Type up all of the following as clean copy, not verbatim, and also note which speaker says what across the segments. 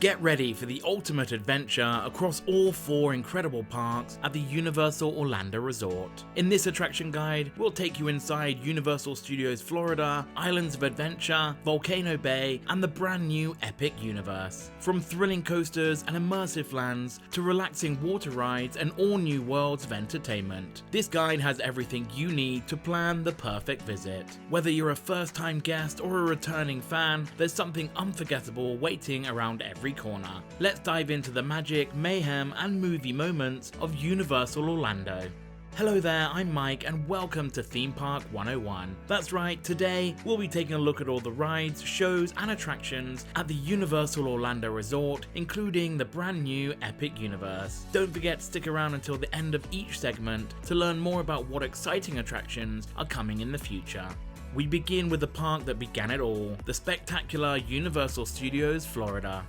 Speaker 1: Get ready for the ultimate adventure across all 4 incredible parks at the Universal Orlando Resort. In this attraction guide, we'll take you inside Universal Studios Florida, Islands of Adventure, Volcano Bay, and the brand new Epic Universe. From thrilling coasters and immersive lands to relaxing water rides and all new worlds of entertainment, this guide has everything you need to plan the perfect visit. Whether you're a first-time guest or a returning fan, there's something unforgettable waiting around every corner. Let's dive into the magic, mayhem, and movie moments of Universal Orlando. Hello there, I'm Mike and welcome to Theme Park 101. That's right, today we'll be taking a look at all the rides, shows and attractions at the Universal Orlando Resort, including the brand new Epic Universe. Don't forget to stick around until the end of each segment to learn more about what exciting attractions are coming in the future. We begin with the park that began it all, the spectacular Universal Studios Florida.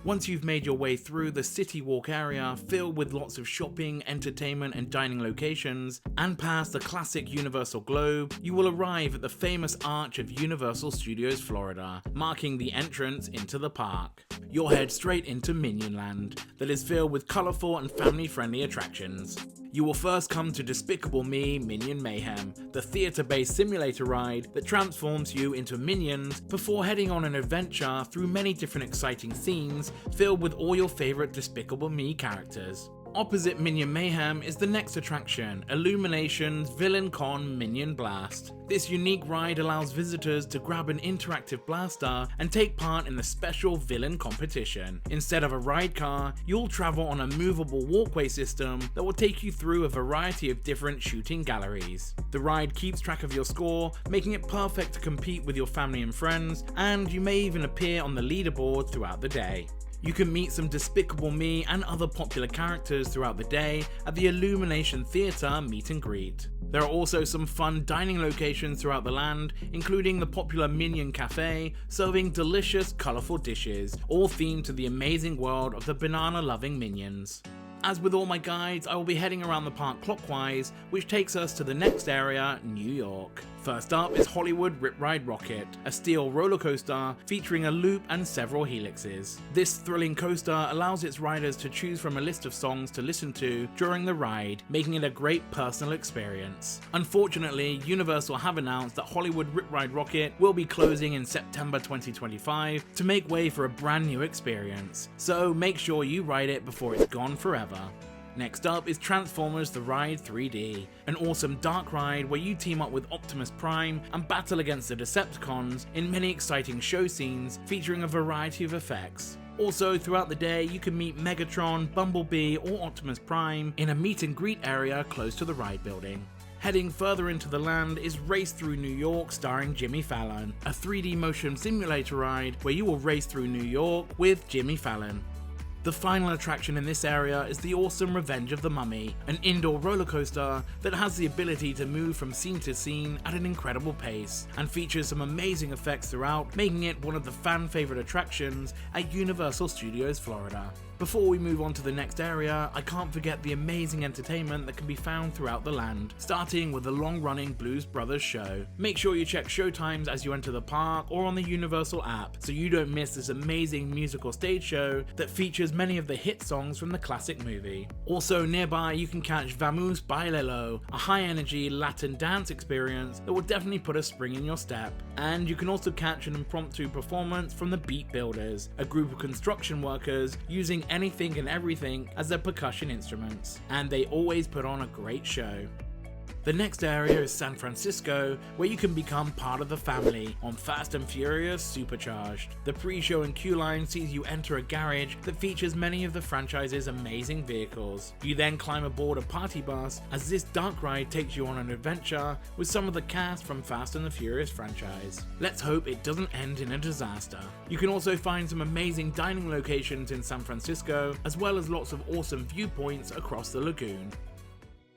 Speaker 1: Once you've made your way through the City Walk area filled with lots of shopping, entertainment and dining locations, and past the classic Universal Globe, you will arrive at the famous arch of Universal Studios Florida, marking the entrance into the park. You'll head straight into Minion Land, that is filled with colourful and family-friendly attractions. You will first come to Despicable Me Minion Mayhem, the theatre-based simulator ride that transforms you into minions before heading on an adventure through many different exciting scenes filled with all your favourite Despicable Me characters. Opposite Minion Mayhem is the next attraction, Illumination's Villain Con Minion Blast. This unique ride allows visitors to grab an interactive blaster and take part in the special villain competition. Instead of a ride car, you'll travel on a movable walkway system that will take you through a variety of different shooting galleries. The ride keeps track of your score, making it perfect to compete with your family and friends, and you may even appear on the leaderboard throughout the day. You can meet some Despicable Me and other popular characters throughout the day at the Illumination Theater meet and greet. There are also some fun dining locations throughout the land, including the popular Minion Cafe, serving delicious, colourful dishes, all themed to the amazing world of the banana-loving minions. As with all my guides, I will be heading around the park clockwise, which takes us to the next area, New York. First up is Hollywood Rip Ride Rocket, a steel roller coaster featuring a loop and several helixes. This thrilling coaster allows its riders to choose from a list of songs to listen to during the ride, making it a great personal experience. Unfortunately, Universal have announced that Hollywood Rip Ride Rocket will be closing in September 2025 to make way for a brand new experience, so make sure you ride it before it's gone forever. Next up is Transformers The Ride 3D, an awesome dark ride where you team up with Optimus Prime and battle against the Decepticons in many exciting show scenes featuring a variety of effects. Also, throughout the day, you can meet Megatron, Bumblebee or Optimus Prime in a meet and greet area close to the ride building. Heading further into the land is Race Through New York starring Jimmy Fallon, a 3D motion simulator ride where you will race through New York with Jimmy Fallon. The final attraction in this area is the awesome Revenge of the Mummy, an indoor roller coaster that has the ability to move from scene to scene at an incredible pace and features some amazing effects throughout, making it one of the fan favorite attractions at Universal Studios Florida. Before we move on to the next area, I can't forget the amazing entertainment that can be found throughout the land, starting with the long-running Blues Brothers show. Make sure you check show times as you enter the park or on the Universal app so you don't miss this amazing musical stage show that features many of the hit songs from the classic movie. Also nearby you can catch Báilalo, a high-energy Latin dance experience that will definitely put a spring in your step. And you can also catch an impromptu performance from the Beat Builders, a group of construction workers using anything and everything as their percussion instruments, and they always put on a great show. The next area is San Francisco, where you can become part of the family on Fast and Furious Supercharged. The pre-show and queue line sees you enter a garage that features many of the franchise's amazing vehicles. You then climb aboard a party bus as this dark ride takes you on an adventure with some of the cast from Fast and the Furious franchise. Let's hope it doesn't end in a disaster. You can also find some amazing dining locations in San Francisco, as well as lots of awesome viewpoints across the lagoon.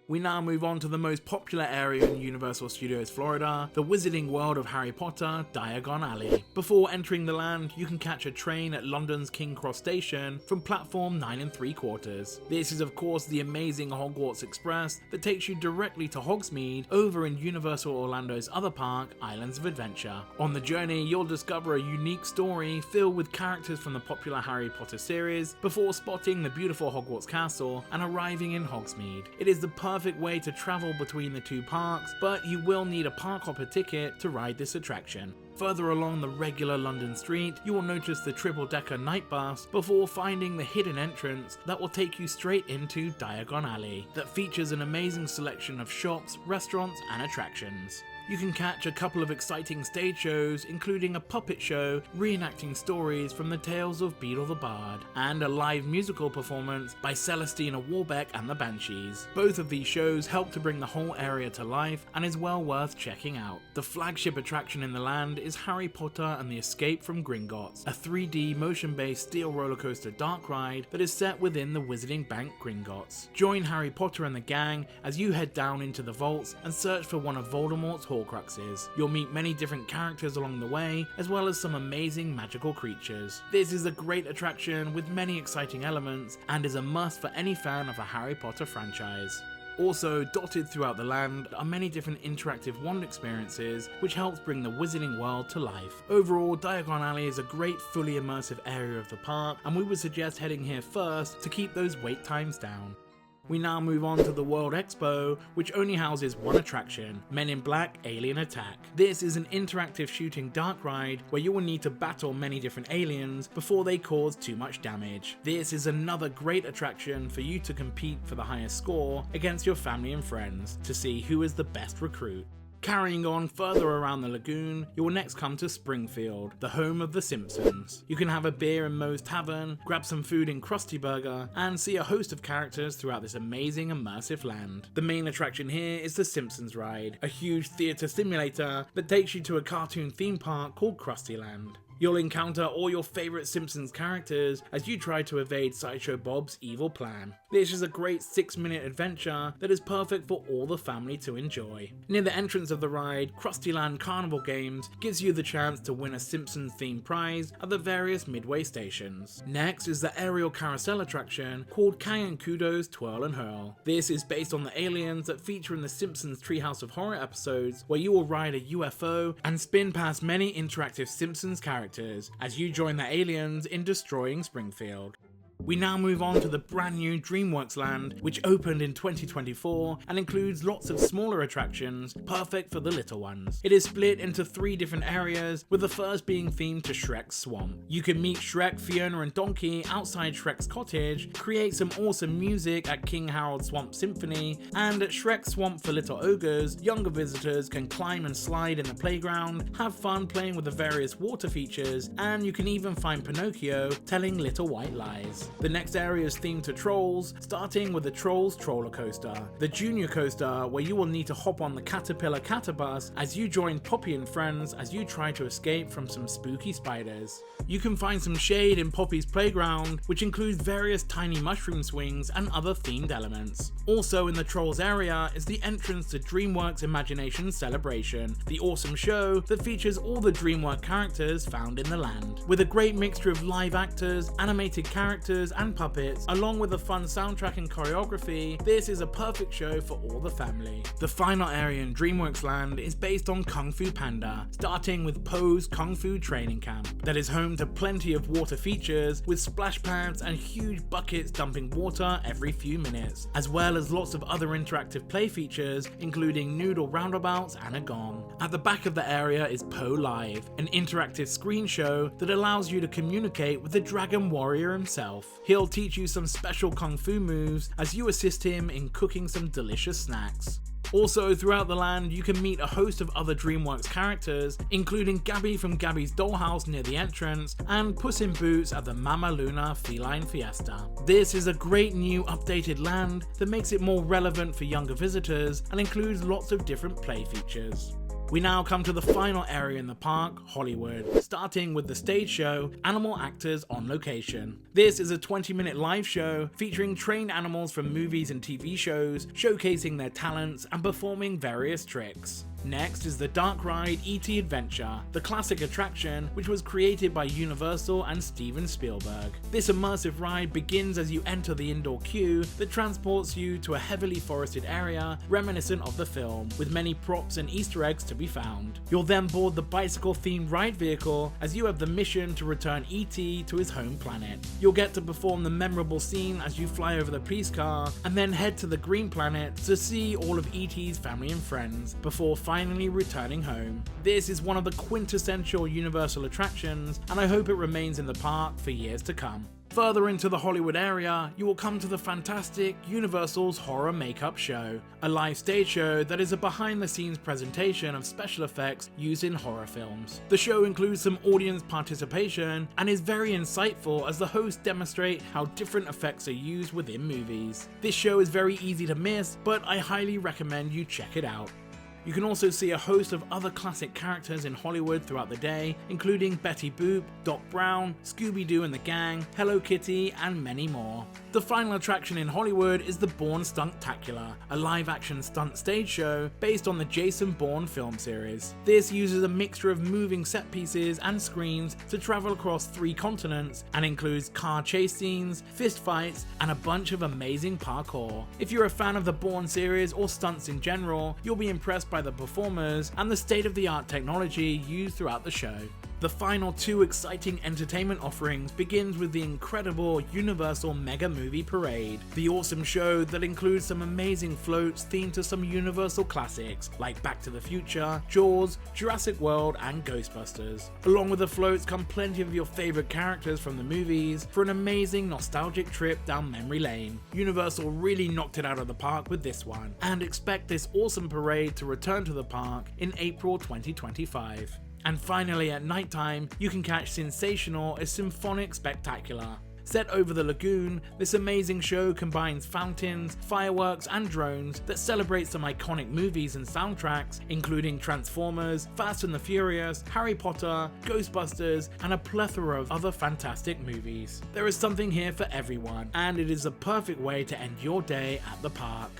Speaker 1: We now move on to the most popular area in Universal Studios Florida, the Wizarding World of Harry Potter, Diagon Alley. Before entering the land, you can catch a train at London's King Cross station from platform 9 3/4. This is of course the amazing Hogwarts Express that takes you directly to Hogsmeade over in Universal Orlando's other park, Islands of Adventure. On the journey, you'll discover a unique story filled with characters from the popular Harry Potter series before spotting the beautiful Hogwarts Castle and arriving in Hogsmeade. It is the perfect way to travel between the two parks, but you will need a park hopper ticket to ride this attraction. Further along the regular London street, you will notice the triple-decker night bus before finding the hidden entrance that will take you straight into Diagon Alley, that features an amazing selection of shops, restaurants and attractions. You can catch a couple of exciting stage shows, including a puppet show reenacting stories from the tales of Beedle the Bard, and a live musical performance by Celestina Warbeck and the Banshees. Both of these shows help to bring the whole area to life and is well worth checking out. The flagship attraction in the land is Harry Potter and the Escape from Gringotts, a 3D motion-based steel roller coaster dark ride that is set within the Wizarding Bank Gringotts. Join Harry Potter and the gang as you head down into the vaults and search for one of Voldemort's Horcruxes. You'll meet many different characters along the way, as well as some amazing magical creatures. This is a great attraction with many exciting elements and is a must for any fan of the Harry Potter franchise. Also, dotted throughout the land are many different interactive wand experiences which helps bring the Wizarding world to life. Overall, Diagon Alley is a great fully immersive area of the park, and we would suggest heading here first to keep those wait times down. We now move on to the World Expo, which only houses one attraction, Men in Black Alien Attack. This is an interactive shooting dark ride where you will need to battle many different aliens before they cause too much damage. This is another great attraction for you to compete for the highest score against your family and friends to see who is the best recruit. Carrying on further around the lagoon, you will next come to Springfield, the home of the Simpsons. You can have a beer in Moe's Tavern, grab some food in Krusty Burger, and see a host of characters throughout this amazing immersive land. The main attraction here is the Simpsons Ride, a huge theatre simulator that takes you to a cartoon theme park called Krusty Land. You'll encounter all your favourite Simpsons characters as you try to evade Sideshow Bob's evil plan. This is a great 6-minute adventure that is perfect for all the family to enjoy. Near the entrance of the ride, Krusty Land Carnival Games gives you the chance to win a Simpsons themed prize at the various midway stations. Next is the aerial carousel attraction called Kang and Kodos Twirl and Hurl. This is based on the aliens that feature in the Simpsons Treehouse of Horror episodes, where you will ride a UFO and spin past many interactive Simpsons characters as you join the aliens in destroying Springfield. We now move on to the brand new Dreamworks Land, which opened in 2024 and includes lots of smaller attractions, perfect for the little ones. It is split into 3 different areas, with the first being themed to Shrek's swamp. You can meet Shrek, Fiona and Donkey outside Shrek's cottage, create some awesome music at King Harold's Swamp Symphony, and at Shrek's Swamp for Little Ogres, younger visitors can climb and slide in the playground, have fun playing with the various water features, and you can even find Pinocchio telling little white lies. The next area is themed to Trolls, starting with the Trolls Trollercoaster, the junior coaster where you will need to hop on the Caterpillar Catabus as you join Poppy and friends as you try to escape from some spooky spiders. You can find some shade in Poppy's playground, which includes various tiny mushroom swings and other themed elements. Also in the Trolls area is the entrance to DreamWorks Imagination Celebration, the awesome show that features all the DreamWorks characters found in the land. With a great mixture of live actors, animated characters, and puppets, along with a fun soundtrack and choreography, this is a perfect show for all the family. The final area in Dreamworks Land is based on Kung Fu Panda, starting with Poe's Kung Fu Training Camp, that is home to plenty of water features with splash pads and huge buckets dumping water every few minutes, as well as lots of other interactive play features, including noodle roundabouts and a gong. At the back of the area is Poe Live, an interactive screen show that allows you to communicate with the Dragon Warrior himself. He'll teach you some special kung fu moves as you assist him in cooking some delicious snacks. Also, throughout the land, you can meet a host of other DreamWorks characters, including Gabby from Gabby's Dollhouse near the entrance, and Puss in Boots at the Mama Luna Feline Fiesta. This is a great new updated land that makes it more relevant for younger visitors and includes lots of different play features. We now come to the final area in the park, Hollywood, starting with the stage show, Animal Actors on Location. This is a 20-minute live show featuring trained animals from movies and TV shows, showcasing their talents and performing various tricks. Next is the dark ride E.T. Adventure, the classic attraction which was created by Universal and Steven Spielberg. This immersive ride begins as you enter the indoor queue that transports you to a heavily forested area reminiscent of the film, with many props and Easter eggs to be found. You'll then board the bicycle-themed ride vehicle as you have the mission to return E.T. to his home planet. You'll get to perform the memorable scene as you fly over the police car and then head to the Green Planet to see all of E.T.'s family and friends before finally returning home. This is one of the quintessential Universal attractions, and I hope it remains in the park for years to come. Further into the Hollywood area, you will come to the fantastic Universal's Horror Makeup Show, a live stage show that is a behind-the-scenes presentation of special effects used in horror films. The show includes some audience participation and is very insightful as the hosts demonstrate how different effects are used within movies. This show is very easy to miss, but I highly recommend you check it out. You can also see a host of other classic characters in Hollywood throughout the day, including Betty Boop, Doc Brown, Scooby-Doo and the Gang, Hello Kitty, and many more. The final attraction in Hollywood is the Bourne Stunt-tacular, a live-action stunt stage show based on the Jason Bourne film series. This uses a mixture of moving set pieces and screens to travel across 3 continents and includes car chase scenes, fist fights, and a bunch of amazing parkour. If you're a fan of the Bourne series or stunts in general, you'll be impressed by the performers and the state-of-the-art technology used throughout the show. The final 2 exciting entertainment offerings begins with the incredible Universal Mega Movie Parade, the awesome show that includes some amazing floats themed to some Universal classics like Back to the Future, Jaws, Jurassic World, and Ghostbusters. Along with the floats come plenty of your favorite characters from the movies for an amazing nostalgic trip down memory lane. Universal really knocked it out of the park with this one, and expect this awesome parade to return to the park in April 2025. And finally, at nighttime, you can catch Sensational, a symphonic spectacular. Set over the lagoon, this amazing show combines fountains, fireworks, and drones that celebrate some iconic movies and soundtracks, including Transformers, Fast and the Furious, Harry Potter, Ghostbusters, and a plethora of other fantastic movies. There is something here for everyone, and it is a perfect way to end your day at the park.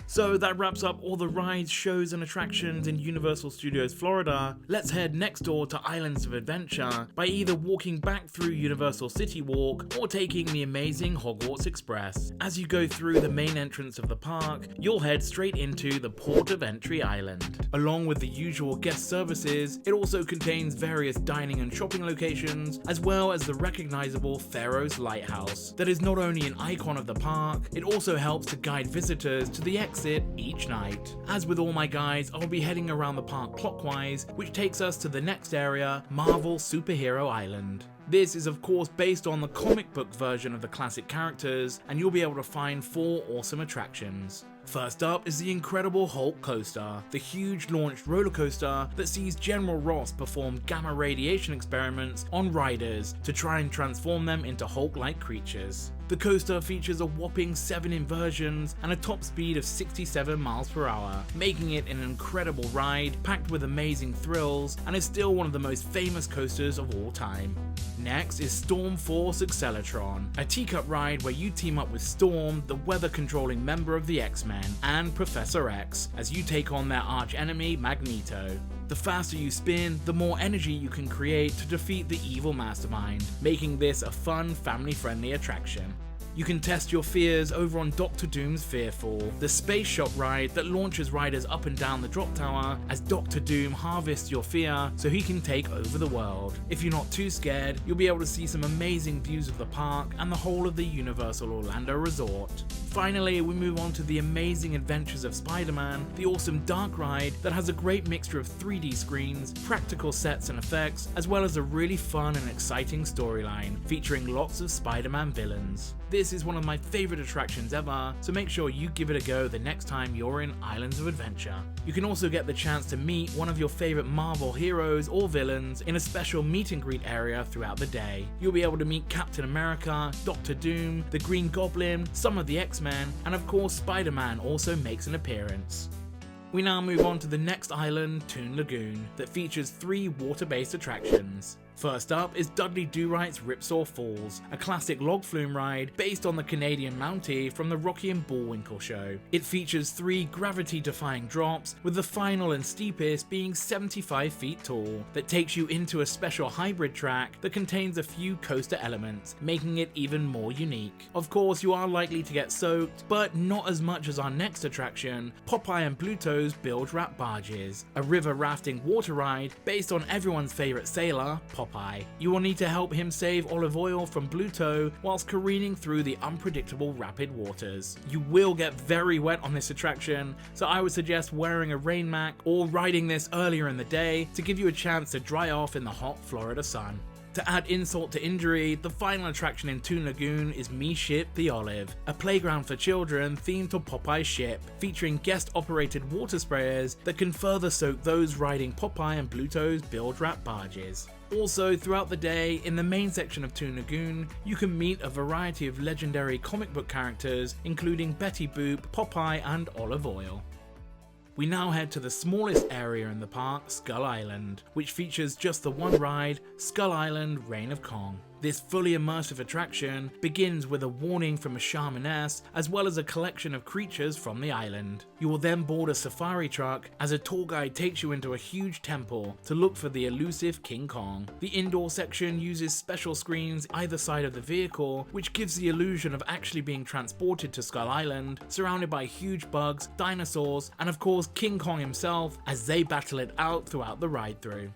Speaker 1: So that wraps up all the rides, shows, and attractions in Universal Studios Florida. Let's head next door to Islands of Adventure by either walking back through Universal City Walk or taking the amazing Hogwarts Express. As you go through the main entrance of the park, you'll head straight into the Port of Entry Island. Along with the usual guest services, it also contains various dining and shopping locations, as well as the recognizable Pharaoh's Lighthouse. That is not only an icon of the park, it also helps to guide visitors to the exit each night. As with all my guides, I'll be heading around the park clockwise, which takes us to the next area, Marvel Superhero Island. This is of course based on the comic book version of the classic characters, and you'll be able to find 4 awesome attractions. First up is the incredible Hulk Coaster, the huge launched roller coaster that sees General Ross perform gamma radiation experiments on riders to try and transform them into Hulk-like creatures. The coaster features a whopping 7 inversions and a top speed of 67 miles per hour, making it an incredible ride packed with amazing thrills, and is still one of the most famous coasters of all time. Next is Storm Force Acceleratron, a teacup ride where you team up with Storm, the weather-controlling member of the X-Men, and Professor X, as you take on their arch-enemy Magneto. The faster you spin, the more energy you can create to defeat the evil mastermind, making this a fun, family-friendly attraction. You can test your fears over on Doctor Doom's Fearfall, the space shot ride that launches riders up and down the drop tower as Doctor Doom harvests your fear so he can take over the world. If you're not too scared, you'll be able to see some amazing views of the park and the whole of the Universal Orlando Resort. Finally, we move on to the amazing adventures of Spider-Man, the awesome dark ride that has a great mixture of 3D screens, practical sets and effects, as well as a really fun and exciting storyline featuring lots of Spider-Man villains. This is one of my favorite attractions ever, so make sure you give it a go the next time you're in Islands of Adventure. You can also get the chance to meet one of your favorite Marvel heroes or villains in a special meet and greet area throughout the day. You'll be able to meet Captain America, Doctor Doom, the Green Goblin, some of the X-Men, and of course Spider-Man also makes an appearance. We now move on to the next island, Toon Lagoon, that features 3 water-based attractions. First up is Dudley Do-Right's Ripsaw Falls, a classic log flume ride based on the Canadian Mountie from the Rocky and Bullwinkle show. It features 3 gravity-defying drops, with the final and steepest being 75 feet tall, that takes you into a special hybrid track that contains a few coaster elements, making it even more unique. Of course, you are likely to get soaked, but not as much as our next attraction, Popeye and Pluto's Bilge Wrap Barges, a river rafting water ride based on everyone's favourite sailor, Popeye. You will need to help him save olive oil from Bluto whilst careening through the unpredictable rapid waters. You will get very wet on this attraction, so I would suggest wearing a rain mac or riding this earlier in the day to give you a chance to dry off in the hot Florida sun. To add insult to injury, the final attraction in Toon Lagoon is Me Ship the Olive, a playground for children themed to Popeye's ship, featuring guest-operated water sprayers that can further soak those riding Popeye and Bluto's Bilge Wrap Barges. Also, throughout the day, in the main section of Toon Lagoon, you can meet a variety of legendary comic book characters, including Betty Boop, Popeye, and Olive Oil. We now head to the smallest area in the park, Skull Island, which features just the one ride, Skull Island Reign of Kong. This fully immersive attraction begins with a warning from a shamaness, as well as a collection of creatures from the island. You will then board a safari truck as a tour guide takes you into a huge temple to look for the elusive King Kong. The indoor section uses special screens either side of the vehicle, which gives the illusion of actually being transported to Skull Island, surrounded by huge bugs, dinosaurs, and of course King Kong himself as they battle it out throughout the ride through.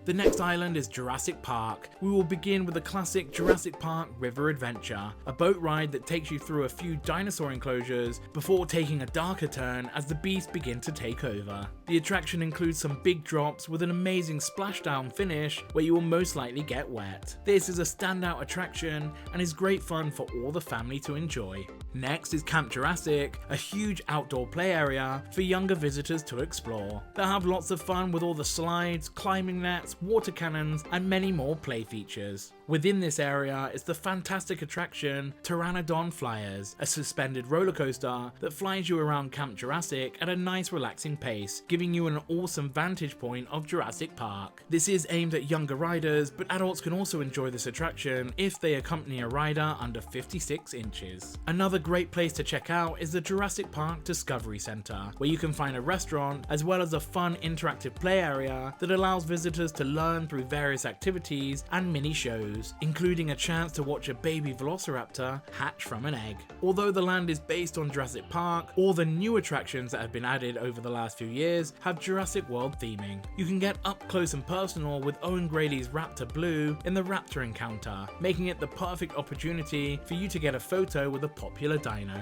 Speaker 1: The next island is Jurassic Park. We will begin with the classic Jurassic Park River Adventure, a boat ride that takes you through a few dinosaur enclosures before taking a darker turn as the beasts begin to take over. The attraction includes some big drops with an amazing splashdown finish where you will most likely get wet. This is a standout attraction and is great fun for all the family to enjoy. Next is Camp Jurassic, a huge outdoor play area for younger visitors to explore. They'll have lots of fun with all the slides, climbing nets, water cannons, and many more play features. Within this area is the fantastic attraction Pteranodon Flyers, a suspended roller coaster that flies you around Camp Jurassic at a nice relaxing pace, giving you an awesome vantage point of Jurassic Park. This is aimed at younger riders, but adults can also enjoy this attraction if they accompany a rider under 56 inches. Another great place to check out is the Jurassic Park Discovery Center, where you can find a restaurant as well as a fun interactive play area that allows visitors to learn through various activities and mini shows, including a chance to watch a baby velociraptor hatch from an egg. Although the land is based on Jurassic Park, all the new attractions that have been added over the last few years have Jurassic World theming. You can get up close and personal with Owen Grady's Raptor Blue in the Raptor Encounter, making it the perfect opportunity for you to get a photo with a popular dino.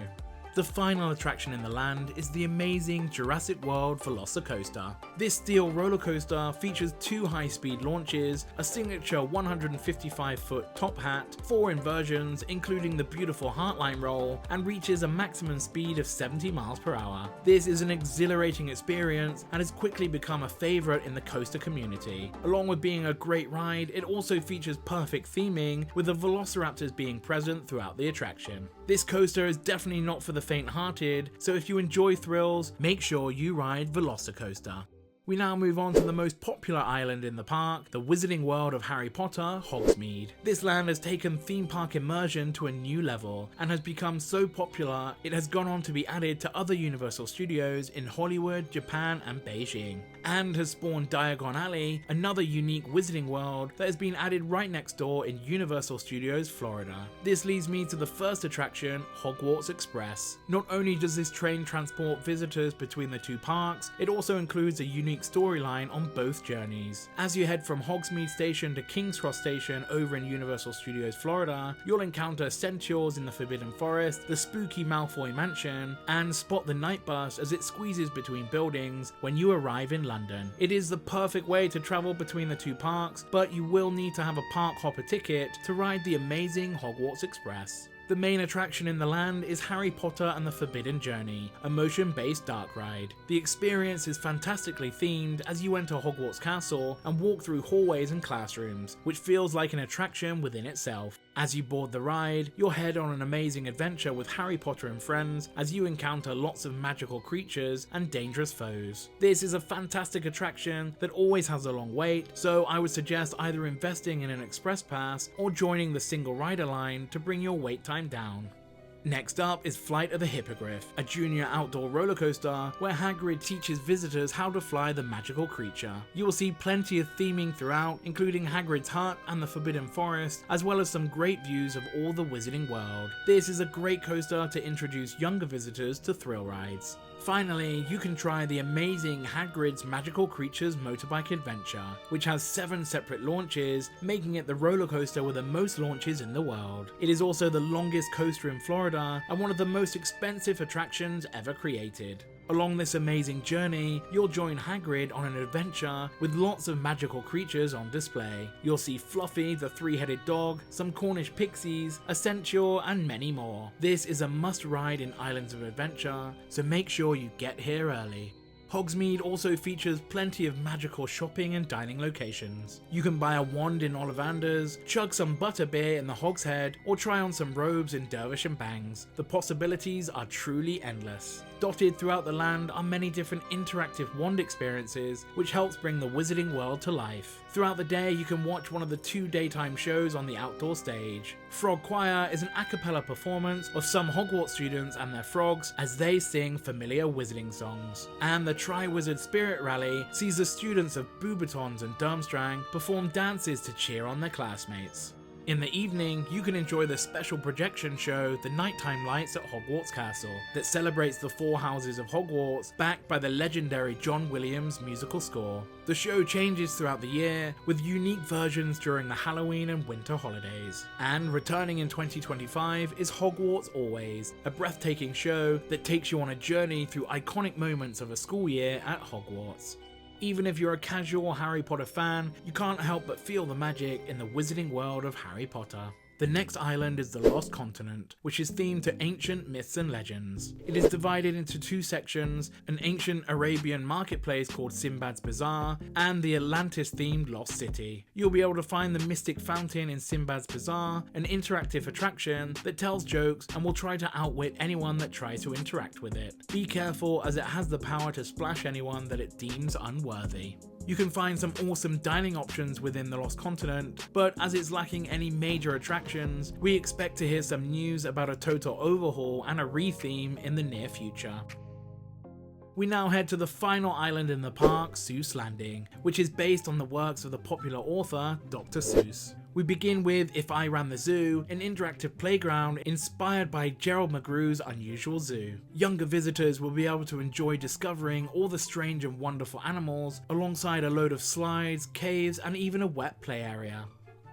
Speaker 1: The final attraction in the land is the amazing Jurassic World Velocicoaster. This steel roller coaster features 2 high-speed launches, a signature 155-foot top hat, 4 inversions including the beautiful Heartline roll, and reaches a maximum speed of 70 miles per hour. This is an exhilarating experience and has quickly become a favourite in the coaster community. Along with being a great ride, it also features perfect theming, with the velociraptors being present throughout the attraction. This coaster is definitely not for the faint-hearted, so if you enjoy thrills, make sure you ride Velocicoaster. We now move on to the most popular island in the park, the Wizarding World of Harry Potter, Hogsmeade. This land has taken theme park immersion to a new level and has become so popular it has gone on to be added to other Universal Studios in Hollywood, Japan and Beijing, and has spawned Diagon Alley, another unique Wizarding World that has been added right next door in Universal Studios Florida. This leads me to the first attraction, Hogwarts Express. Not only does this train transport visitors between the two parks, it also includes a unique storyline on both journeys. As you head from Hogsmeade Station to King's Cross Station over in Universal Studios Florida, you'll encounter Centaurs in the Forbidden Forest, the spooky Malfoy Mansion, and spot the night bus as it squeezes between buildings when you arrive in London. It is the perfect way to travel between the two parks, but you will need to have a park hopper ticket to ride the amazing Hogwarts Express. The main attraction in the land is Harry Potter and the Forbidden Journey, a motion-based dark ride. The experience is fantastically themed as you enter Hogwarts Castle and walk through hallways and classrooms, which feels like an attraction within itself. As you board the ride, you'll head on an amazing adventure with Harry Potter and friends as you encounter lots of magical creatures and dangerous foes. This is a fantastic attraction that always has a long wait, so I would suggest either investing in an express pass or joining the single rider line to bring your wait time down. Next up is Flight of the Hippogriff, a junior outdoor roller coaster where Hagrid teaches visitors how to fly the magical creature. You will see plenty of theming throughout, including Hagrid's hut and the Forbidden Forest, as well as some great views of all the Wizarding World. This is a great coaster to introduce younger visitors to thrill rides. Finally, you can try the amazing Hagrid's Magical Creatures Motorbike Adventure, which has 7 separate launches, making it the roller coaster with the most launches in the world. It is also the longest coaster in Florida and one of the most expensive attractions ever created. Along this amazing journey, you'll join Hagrid on an adventure with lots of magical creatures on display. You'll see Fluffy, the 3-headed dog, some Cornish pixies, a centaur, and many more. This is a must ride in Islands of Adventure, so make sure you get here early. Hogsmeade also features plenty of magical shopping and dining locations. You can buy a wand in Ollivanders, chug some butterbeer in the Hogshead, or try on some robes in Dervish and Bangs. The possibilities are truly endless. Dotted throughout the land are many different interactive wand experiences, which helps bring the Wizarding World to life. Throughout the day, you can watch one of the 2 daytime shows on the outdoor stage. Frog Choir is an a cappella performance of some Hogwarts students and their frogs as they sing familiar Wizarding songs. And the Tri-Wizard Spirit Rally sees the students of Beauxbatons and Durmstrang perform dances to cheer on their classmates. In the evening, you can enjoy the special projection show The Nighttime Lights at Hogwarts Castle that celebrates the 4 houses of Hogwarts, backed by the legendary John Williams musical score. The show changes throughout the year, with unique versions during the Halloween and winter holidays. And returning in 2025 is Hogwarts Always, a breathtaking show that takes you on a journey through iconic moments of a school year at Hogwarts. Even if you're a casual Harry Potter fan, you can't help but feel the magic in the wizarding world of Harry Potter. The next island is the Lost Continent, which is themed to ancient myths and legends. It is divided into 2 sections, an ancient Arabian marketplace called Sinbad's Bazaar, and the Atlantis-themed Lost City. You'll be able to find the Mystic Fountain in Sinbad's Bazaar, an interactive attraction that tells jokes and will try to outwit anyone that tries to interact with it. Be careful, as it has the power to splash anyone that it deems unworthy. You can find some awesome dining options within the Lost Continent, but as it's lacking any major attractions, we expect to hear some news about a total overhaul and a retheme in the near future. We now head to the final island in the park, Seuss Landing, which is based on the works of the popular author Dr. Seuss. We begin with If I Ran the Zoo, an interactive playground inspired by Gerald McGrew's Unusual Zoo. Younger visitors will be able to enjoy discovering all the strange and wonderful animals, alongside a load of slides, caves, and even a wet play area.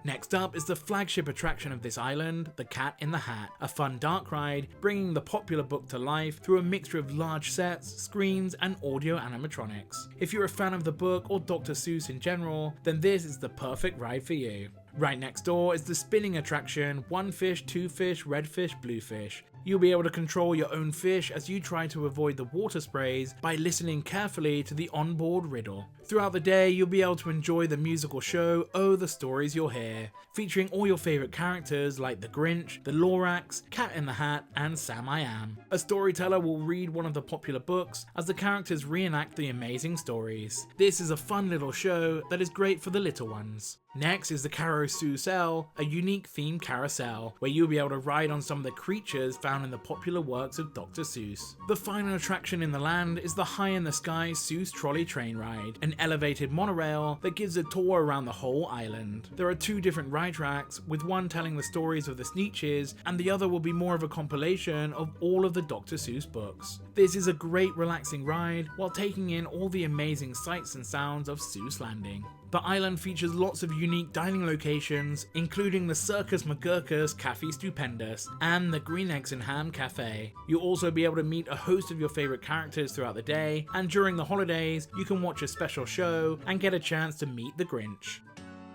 Speaker 1: Next up is the flagship attraction of this island, The Cat in the Hat, a fun dark ride bringing the popular book to life through a mixture of large sets, screens, and audio animatronics. If you're a fan of the book or Dr. Seuss in general, then this is the perfect ride for you. Right next door is the spinning attraction, One Fish, Two Fish, Red Fish, Blue Fish. You'll be able to control your own fish as you try to avoid the water sprays by listening carefully to the onboard riddle. Throughout the day, you'll be able to enjoy the musical show Oh, the Stories You'll Hear, featuring all your favourite characters like the Grinch, the Lorax, Cat in the Hat, and Sam I Am. A storyteller will read one of the popular books as the characters reenact the amazing stories. This is a fun little show that is great for the little ones. Next is the Carousel, a unique themed carousel, where you'll be able to ride on some of the creatures found in the popular works of Dr. Seuss. The final attraction in the land is the High in the Sky Seuss Trolley Train Ride, an elevated monorail that gives a tour around the whole island. There are 2 different ride tracks, with one telling the stories of the Sneetches, and the other will be more of a compilation of all of the Dr. Seuss books. This is a great relaxing ride, while taking in all the amazing sights and sounds of Seuss Landing. The island features lots of unique dining locations, including the Circus McGurkus Cafe Stupendous and the Green Eggs and Ham Cafe. You'll also be able to meet a host of your favourite characters throughout the day, and during the holidays, you can watch a special show and get a chance to meet the Grinch.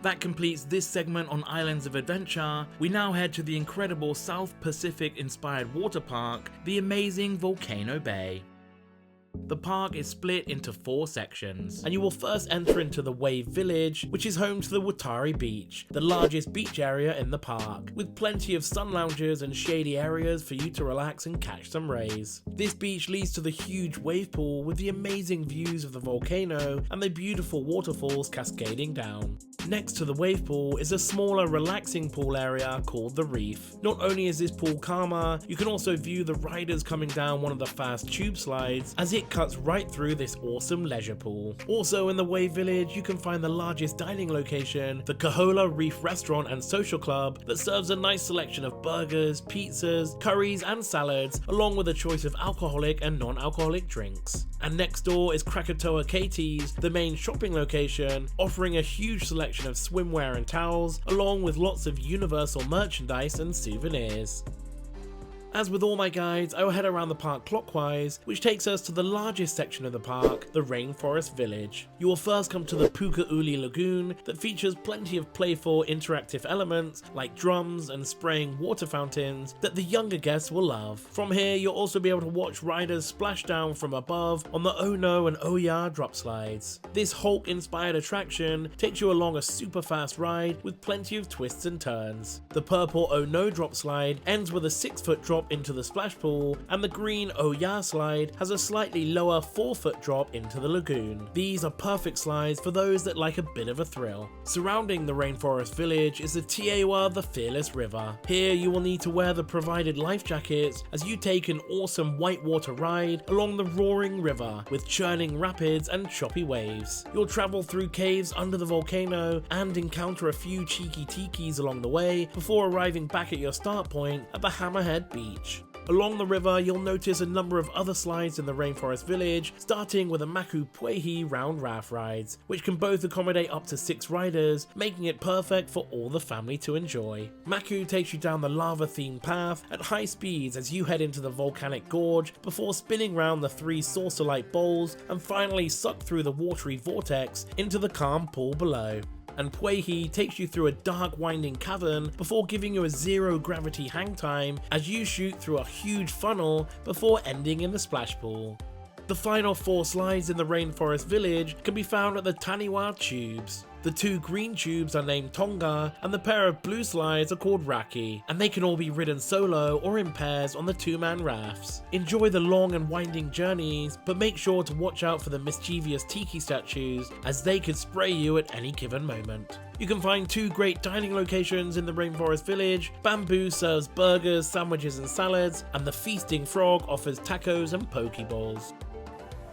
Speaker 1: That completes this segment on Islands of Adventure. We now head to the incredible South Pacific inspired water park, the amazing Volcano Bay. The park is split into 4 sections, and you will first enter into the Wave Village, which is home to the Watari Beach, the largest beach area in the park, with plenty of sun lounges and shady areas for you to relax and catch some rays. This beach leads to the huge wave pool with the amazing views of the volcano and the beautiful waterfalls cascading down. Next to the wave pool is a smaller relaxing pool area called the Reef. Not only is this pool calmer, you can also view the riders coming down one of the fast tube slides as it cuts right through this awesome leisure pool. Also in the Wave Village you can find the largest dining location, the Kahola Reef Restaurant and Social Club, that serves a nice selection of burgers, pizzas, curries and salads, along with a choice of alcoholic and non-alcoholic drinks. And next door is Krakatoa Katie's, the main shopping location, offering a huge selection of swimwear and towels, along with lots of Universal merchandise and souvenirs. As with all my guides, I will head around the park clockwise, which takes us to the largest section of the park, the Rainforest Village. You will first come to the Pukauli Lagoon that features plenty of playful interactive elements like drums and spraying water fountains that the younger guests will love. From here you'll also be able to watch riders splash down from above on the Oh No and Oh Yeah drop slides. This Hulk inspired attraction takes you along a super fast ride with plenty of twists and turns. The purple Oh No drop slide ends with a 6-foot drop into the splash pool, and the green Oh Yeah slide has a slightly lower 4-foot drop into the lagoon. These are perfect slides for those that like a bit of a thrill. Surrounding the Rainforest Village is the Tiewa the Fearless River. Here you will need to wear the provided life jackets as you take an awesome whitewater ride along the roaring river with churning rapids and choppy waves. You'll travel through caves under the volcano and encounter a few cheeky tikis along the way before arriving back at your start point at the Hammerhead Beach. Along the river, you'll notice a number of other slides in the Rainforest Village, starting with the Maku Puehi round raft rides, which can both accommodate up to 6 riders, making it perfect for all the family to enjoy. Maku takes you down the lava-themed path at high speeds as you head into the volcanic gorge before spinning round the 3 saucer-like bowls and finally suck through the watery vortex into the calm pool below. And Puehi takes you through a dark winding cavern before giving you a 0 gravity hang time as you shoot through a huge funnel before ending in the splash pool. The final 4 slides in the Rainforest Village can be found at the Taniwa Tubes. The 2 green tubes are named Tonga, and the pair of blue slides are called Raki, and they can all be ridden solo or in pairs on the 2-man rafts. Enjoy the long and winding journeys, but make sure to watch out for the mischievous tiki statues, as they could spray you at any given moment. You can find 2 great dining locations in the Rainforest Village. Bamboo serves burgers, sandwiches and salads, and the Feasting Frog offers tacos and pokeballs.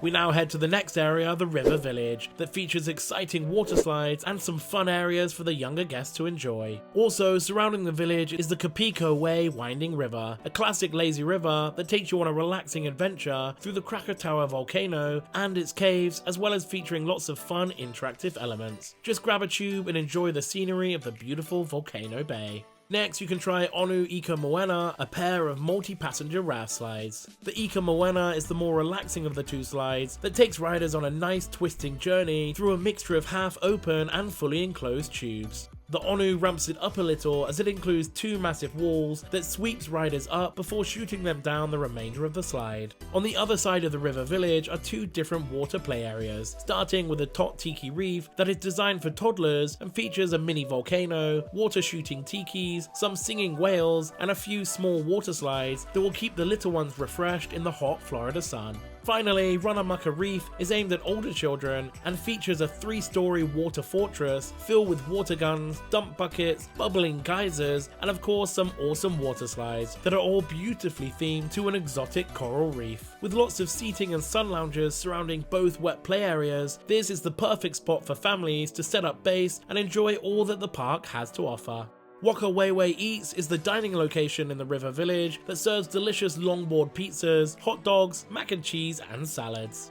Speaker 1: We now head to the next area, the River Village, that features exciting water slides and some fun areas for the younger guests to enjoy. Also surrounding the village is the Kapiko Way winding river, a classic lazy river that takes you on a relaxing adventure through the Krakatoa volcano and its caves, as well as featuring lots of fun interactive elements. Just grab a tube and enjoy the scenery of the beautiful Volcano Bay. Next, you can try Onu Ika Moana, a pair of multi-passenger raft slides. The Ika Moana is the more relaxing of the 2 slides that takes riders on a nice twisting journey through a mixture of half open and fully enclosed tubes. The Onu ramps it up a little as it includes 2 massive walls that sweeps riders up before shooting them down the remainder of the slide. On the other side of the River Village are 2 different water play areas, starting with the Tot Tiki Reef that is designed for toddlers and features a mini volcano, water shooting tikis, some singing whales, and a few small water slides that will keep the little ones refreshed in the hot Florida sun. Finally, Runamaka Reef is aimed at older children and features a 3-story water fortress filled with water guns, dump buckets, bubbling geysers, and of course some awesome water slides that are all beautifully themed to an exotic coral reef. With lots of seating and sun lounges surrounding both wet play areas, this is the perfect spot for families to set up base and enjoy all that the park has to offer. Waka Weiwei Eats is the dining location in the River Village that serves delicious longboard pizzas, hot dogs, mac and cheese and salads.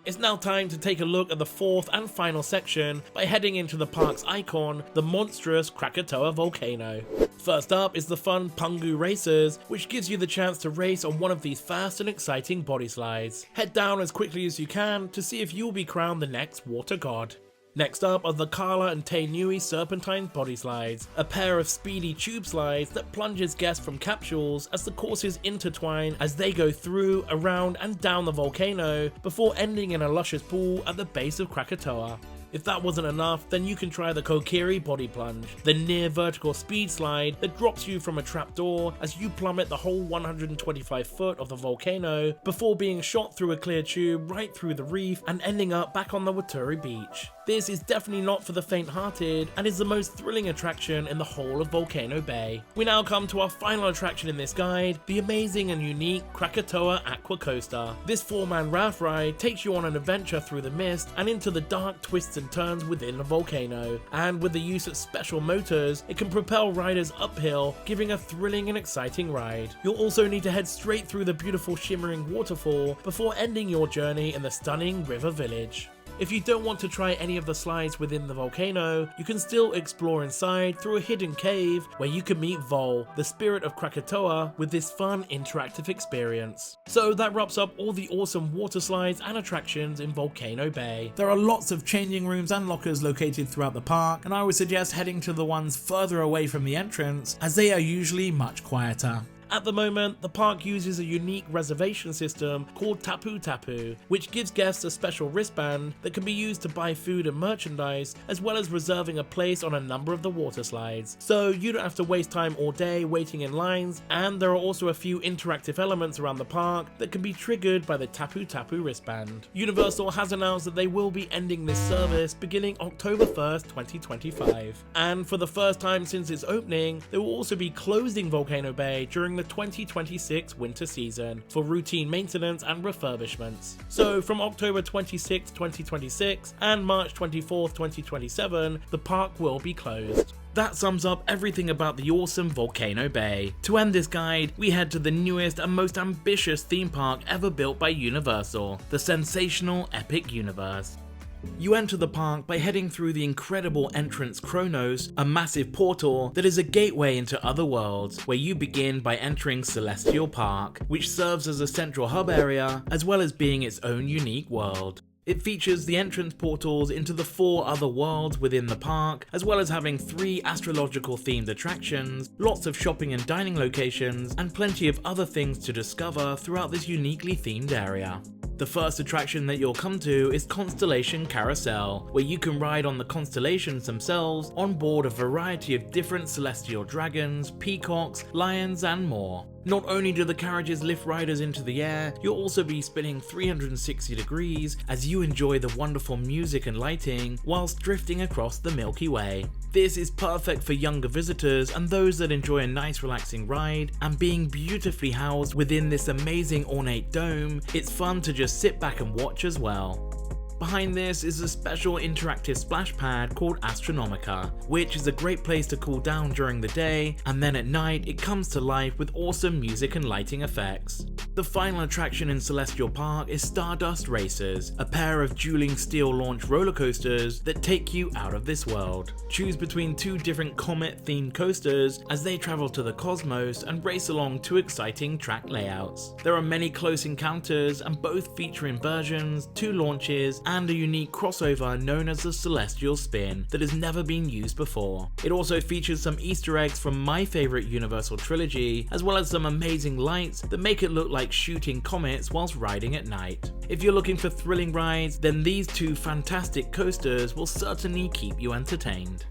Speaker 1: It's now time to take a look at the 4th and final section by heading into the park's icon, the monstrous Krakatoa volcano. First up is the fun Pungu Racers, which gives you the chance to race on one of these fast and exciting body slides. Head down as quickly as you can to see if you'll be crowned the next water god. Next up are the Carla and Tainui Serpentine Body Slides, a pair of speedy tube slides that plunges guests from capsules as the courses intertwine as they go through, around and down the volcano before ending in a luscious pool at the base of Krakatoa. If that wasn't enough, then you can try the Kokiri Body Plunge, the near vertical speed slide that drops you from a trapdoor as you plummet the whole 125 foot of the volcano before being shot through a clear tube right through the reef and ending up back on the Waturi beach. This is definitely not for the faint-hearted and is the most thrilling attraction in the whole of Volcano Bay. We now come to our final attraction in this guide, the amazing and unique Krakatoa Aqua Coaster. This 4-man raft ride takes you on an adventure through the mist and into the dark twists and turns within the volcano, and with the use of special motors, it can propel riders uphill, giving a thrilling and exciting ride. You'll also need to head straight through the beautiful shimmering waterfall before ending your journey in the stunning river village. If you don't want to try any of the slides within the volcano, you can still explore inside through a hidden cave where you can meet Vol, the spirit of Krakatoa, with this fun interactive experience. So that wraps up all the awesome water slides and attractions in Volcano Bay. There are lots of changing rooms and lockers located throughout the park, and I would suggest heading to the ones further away from the entrance as they are usually much quieter. At the moment, the park uses a unique reservation system called Tapu Tapu, which gives guests a special wristband that can be used to buy food and merchandise, as well as reserving a place on a number of the water slides. So you don't have to waste time all day waiting in lines, and there are also a few interactive elements around the park that can be triggered by the Tapu Tapu wristband. Universal has announced that they will be ending this service beginning October 1st, 2025. And for the first time since its opening, they will also be closing Volcano Bay during the 2026 winter season for routine maintenance and refurbishments. So from October 26, 2026 and March 24, 2027, the park will be closed. That sums up everything about the awesome Volcano Bay. To end this guide, we head to the newest and most ambitious theme park ever built by Universal, the sensational Epic Universe. You enter the park by heading through the incredible entrance Kronos, a massive portal that is a gateway into other worlds, where you begin by entering Celestial Park, which serves as a central hub area, as well as being its own unique world. It features the entrance portals into the 4 other worlds within the park, as well as having 3 astrological themed attractions, lots of shopping and dining locations, and plenty of other things to discover throughout this uniquely themed area. The first attraction that you'll come to is Constellation Carousel, where you can ride on the constellations themselves on board a variety of different celestial dragons, peacocks, lions, and more. Not only do the carriages lift riders into the air, you'll also be spinning 360 degrees as you enjoy the wonderful music and lighting whilst drifting across the Milky Way. This is perfect for younger visitors and those that enjoy a nice relaxing ride, and being beautifully housed within this amazing ornate dome, it's fun to just sit back and watch as well. Behind this is a special interactive splash pad called Astronomica, which is a great place to cool down during the day, and then at night it comes to life with awesome music and lighting effects. The final attraction in Celestial Park is Stardust Racers, a pair of dueling steel launch roller coasters that take you out of this world. Choose between 2 different comet themed coasters as they travel to the cosmos and race along 2 exciting track layouts. There are many close encounters, and both feature inversions, 2 launches, and a unique crossover known as the Celestial Spin that has never been used before. It also features some Easter eggs from my favourite Universal trilogy, as well as some amazing lights that make it look like shooting comets whilst riding at night. If you're looking for thrilling rides, then these 2 fantastic coasters will certainly keep you entertained.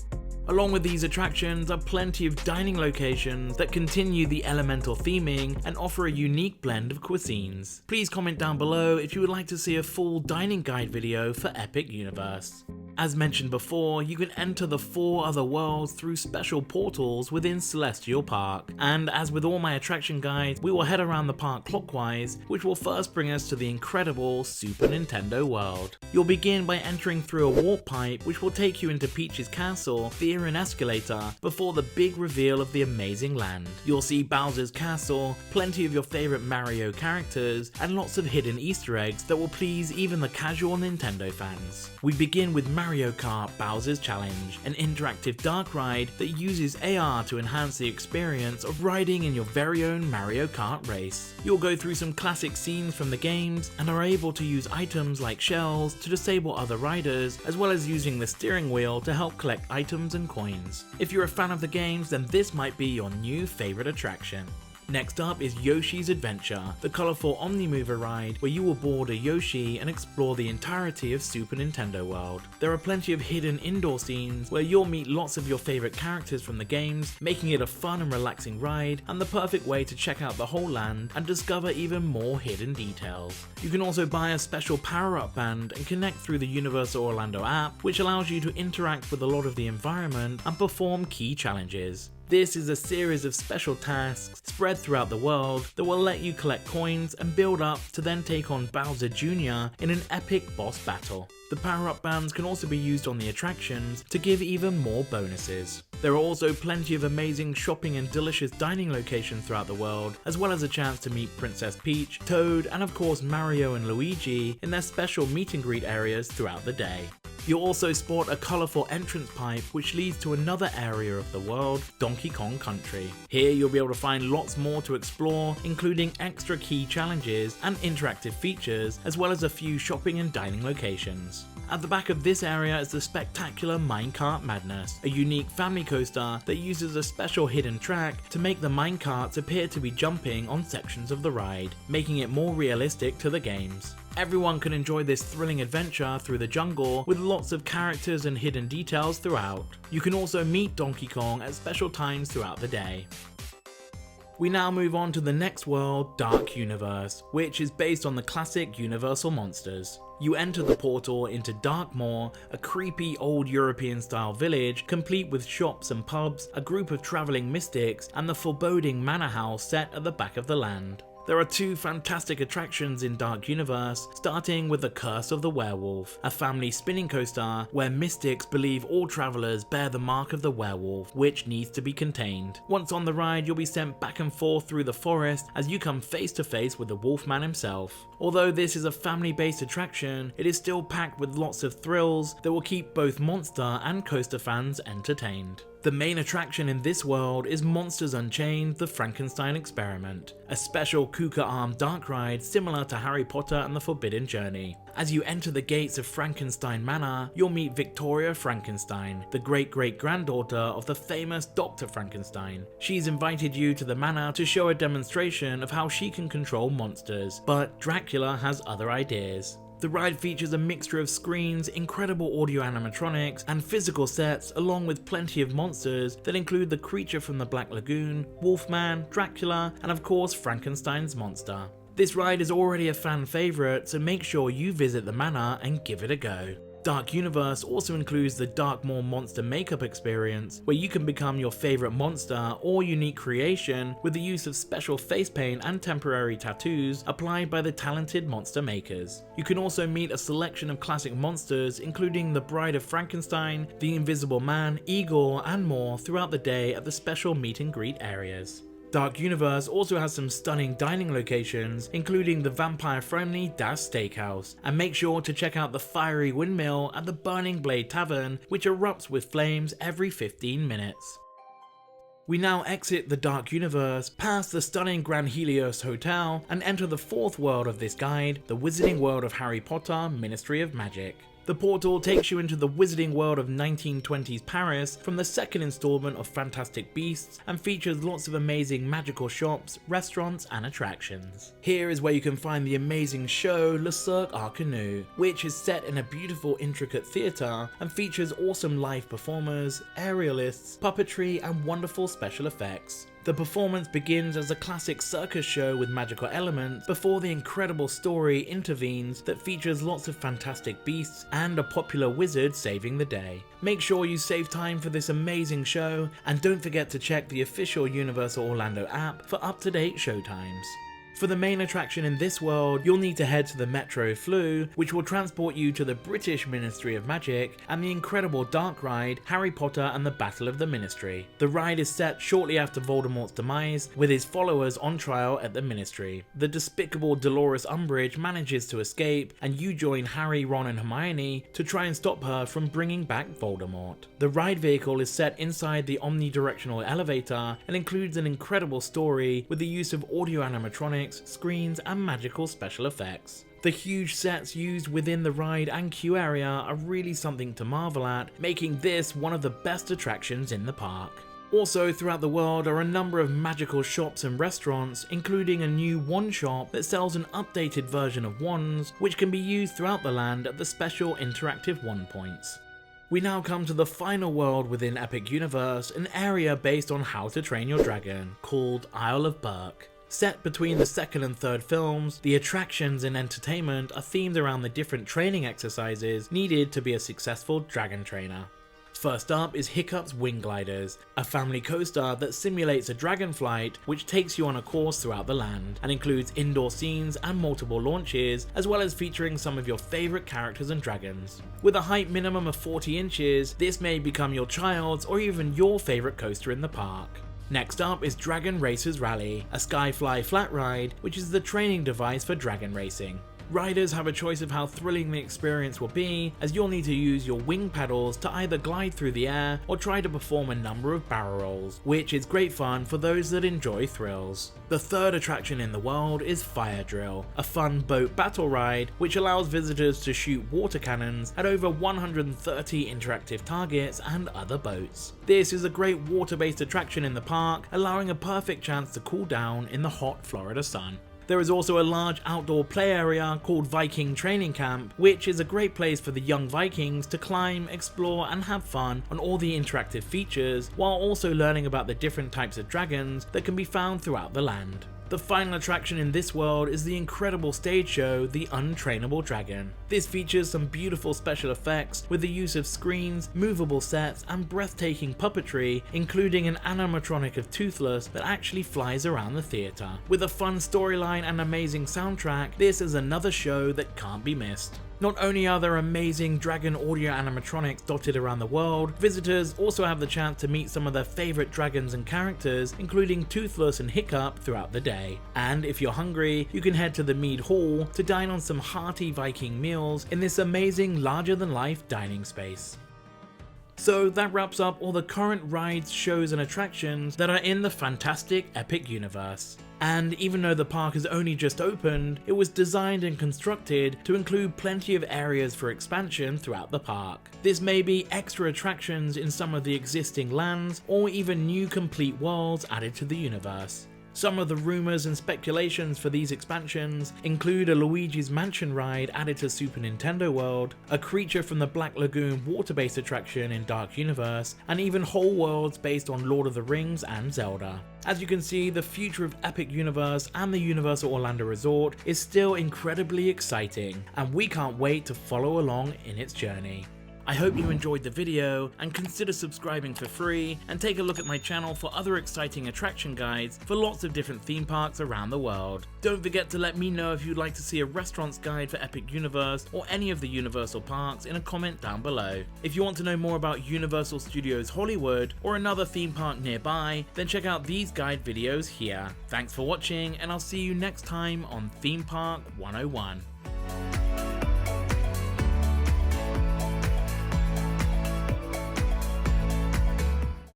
Speaker 1: Along with these attractions are plenty of dining locations that continue the elemental theming and offer a unique blend of cuisines. Please comment down below if you would like to see a full dining guide video for Epic Universe. As mentioned before, you can enter the 4 other worlds through special portals within Celestial Park, and as with all my attraction guides, we will head around the park clockwise, which will first bring us to the incredible Super Nintendo world. You'll begin by entering through a warp pipe which will take you into Peach's castle via an escalator before the big reveal of the amazing land. You'll see Bowser's castle, plenty of your favourite Mario characters, and lots of hidden Easter eggs that will please even the casual Nintendo fans. We begin with Mario Mario Kart Bowser's Challenge, an interactive dark ride that uses AR to enhance the experience of riding in your very own Mario Kart race. You'll go through some classic scenes from the games and are able to use items like shells to disable other riders, as well as using the steering wheel to help collect items and coins. If you're a fan of the games, then this might be your new favorite attraction. Next up is Yoshi's Adventure, the colourful Omnimover ride where you will board a Yoshi and explore the entirety of Super Nintendo World. There are plenty of hidden indoor scenes where you'll meet lots of your favourite characters from the games, making it a fun and relaxing ride and the perfect way to check out the whole land and discover even more hidden details. You can also buy a special power-up band and connect through the Universal Orlando app, which allows you to interact with a lot of the environment and perform key challenges. This is a series of special tasks spread throughout the world that will let you collect coins and build up to then take on Bowser Jr. in an epic boss battle. The power-up bands can also be used on the attractions to give even more bonuses. There are also plenty of amazing shopping and delicious dining locations throughout the world, as well as a chance to meet Princess Peach, Toad, and of course Mario and Luigi in their special meet and greet areas throughout the day. You'll also spot a colourful entrance pipe which leads to another area of the world, Donkey Kong Country. Here you'll be able to find lots more to explore, including extra key challenges and interactive features, as well as a few shopping and dining locations. At the back of this area is the spectacular Minecart Madness, a unique family coaster that uses a special hidden track to make the minecarts appear to be jumping on sections of the ride, making it more realistic to the games. Everyone can enjoy this thrilling adventure through the jungle with lots of characters and hidden details throughout. You can also meet Donkey Kong at special times throughout the day. We now move on to the next world, Dark Universe, which is based on the classic Universal monsters. You enter the portal into Darkmoor, a creepy old European style village complete with shops and pubs, a group of travelling mystics, and the foreboding manor house set at the back of the land. There are two fantastic attractions in Dark Universe, starting with the Curse of the Werewolf, a family spinning coaster where mystics believe all travellers bear the mark of the werewolf, which needs to be contained. Once on the ride, you'll be sent back and forth through the forest as you come face to face with the Wolfman himself. Although this is a family-based attraction, it is still packed with lots of thrills that will keep both monster and coaster fans entertained. The main attraction in this world is Monsters Unchained: The Frankenstein Experiment, a special Kuka-armed dark ride similar to Harry Potter and the Forbidden Journey. As you enter the gates of Frankenstein Manor, you'll meet Victoria Frankenstein, the great-great-granddaughter of the famous Dr. Frankenstein. She's invited you to the manor to show a demonstration of how she can control monsters, but Dracula has other ideas. The ride features a mixture of screens, incredible audio animatronics, and physical sets, along with plenty of monsters that include the creature from the Black Lagoon, Wolfman, Dracula, and of course Frankenstein's monster. This ride is already a fan favourite, so make sure you visit the manor and give it a go. Dark Universe also includes the Darkmoor Monster Makeup Experience, where you can become your favourite monster or unique creation with the use of special face paint and temporary tattoos applied by the talented monster makers. You can also meet a selection of classic monsters including the Bride of Frankenstein, the Invisible Man, Igor, and more throughout the day at the special meet and greet areas. Dark Universe also has some stunning dining locations, including the vampire-friendly Das Steakhouse, and make sure to check out the fiery windmill at the Burning Blade Tavern, which erupts with flames every 15 minutes. We now exit the Dark Universe, past the stunning Grand Helios Hotel, and enter the fourth world of this guide, the Wizarding World of Harry Potter: Ministry of Magic. The portal takes you into the wizarding world of 1920s Paris from the second installment of Fantastic Beasts and features lots of amazing magical shops, restaurants and attractions. Here is where you can find the amazing show Le Cirque Arcanu, which is set in a beautiful intricate theatre and features awesome live performers, aerialists, puppetry and wonderful special effects. The performance begins as a classic circus show with magical elements before the incredible story intervenes that features lots of fantastic beasts and a popular wizard saving the day. Make sure you save time for this amazing show and don't forget to check the official Universal Orlando app for up-to-date showtimes. For the main attraction in this world, you'll need to head to the Metro Floo, which will transport you to the British Ministry of Magic, and the incredible dark ride, Harry Potter and the Battle of the Ministry. The ride is set shortly after Voldemort's demise, with his followers on trial at the Ministry. The despicable Dolores Umbridge manages to escape, and you join Harry, Ron and Hermione to try and stop her from bringing back Voldemort. The ride vehicle is set inside the omnidirectional elevator and includes an incredible story with the use of audio animatronics, screens and magical special effects. The huge sets used within the ride and queue area are really something to marvel at, making this one of the best attractions in the park. Also throughout the world are a number of magical shops and restaurants, including a new wand shop that sells an updated version of wands, which can be used throughout the land at the special interactive wand points. We now come to the final world within Epic Universe, an area based on How to Train Your Dragon, called Isle of Berk. Set between the second and third films, the attractions and entertainment are themed around the different training exercises needed to be a successful dragon trainer. First up is Hiccup's Wing Gliders, a family coaster that simulates a dragon flight which takes you on a course throughout the land and includes indoor scenes and multiple launches, as well as featuring some of your favourite characters and dragons. With a height minimum of 40 inches, this may become your child's or even your favourite coaster in the park. Next up is Dragon Racers Rally, a Skyfly flat ride, which is the training device for dragon racing. Riders have a choice of how thrilling the experience will be, as you'll need to use your wing paddles to either glide through the air or try to perform a number of barrel rolls, which is great fun for those that enjoy thrills. The third attraction in the world is Fire Drill, a fun boat battle ride which allows visitors to shoot water cannons at over 130 interactive targets and other boats. This is a great water-based attraction in the park, allowing a perfect chance to cool down in the hot Florida sun. There is also a large outdoor play area called Viking Training Camp, which is a great place for the young Vikings to climb, explore and have fun on all the interactive features, while also learning about the different types of dragons that can be found throughout the land. The final attraction in this world is the incredible stage show, The Untrainable Dragon. This features some beautiful special effects with the use of screens, movable sets and breathtaking puppetry, including an animatronic of Toothless that actually flies around the theatre. With a fun storyline and amazing soundtrack, this is another show that can't be missed. Not only are there amazing dragon audio animatronics dotted around the world, visitors also have the chance to meet some of their favourite dragons and characters, including Toothless and Hiccup throughout the day. And if you're hungry, you can head to the Mead Hall to dine on some hearty Viking meals in this amazing larger-than-life dining space. So that wraps up all the current rides, shows and attractions that are in the fantastic Epic Universe. And even though the park has only just opened, it was designed and constructed to include plenty of areas for expansion throughout the park. This may be extra attractions in some of the existing lands, or even new complete worlds added to the universe. Some of the rumours and speculations for these expansions include a Luigi's Mansion ride added to Super Nintendo World, a creature from the Black Lagoon water-based attraction in Dark Universe, and even whole worlds based on Lord of the Rings and Zelda. As you can see, the future of Epic Universe and the Universal Orlando Resort is still incredibly exciting, and we can't wait to follow along in its journey. I hope you enjoyed the video, and consider subscribing for free, and take a look at my channel for other exciting attraction guides for lots of different theme parks around the world. Don't forget to let me know if you'd like to see a restaurants guide for Epic Universe or any of the Universal parks in a comment down below. If you want to know more about Universal Studios Hollywood or another theme park nearby, then check out these guide videos here. Thanks for watching, and I'll see you next time on Theme Park 101.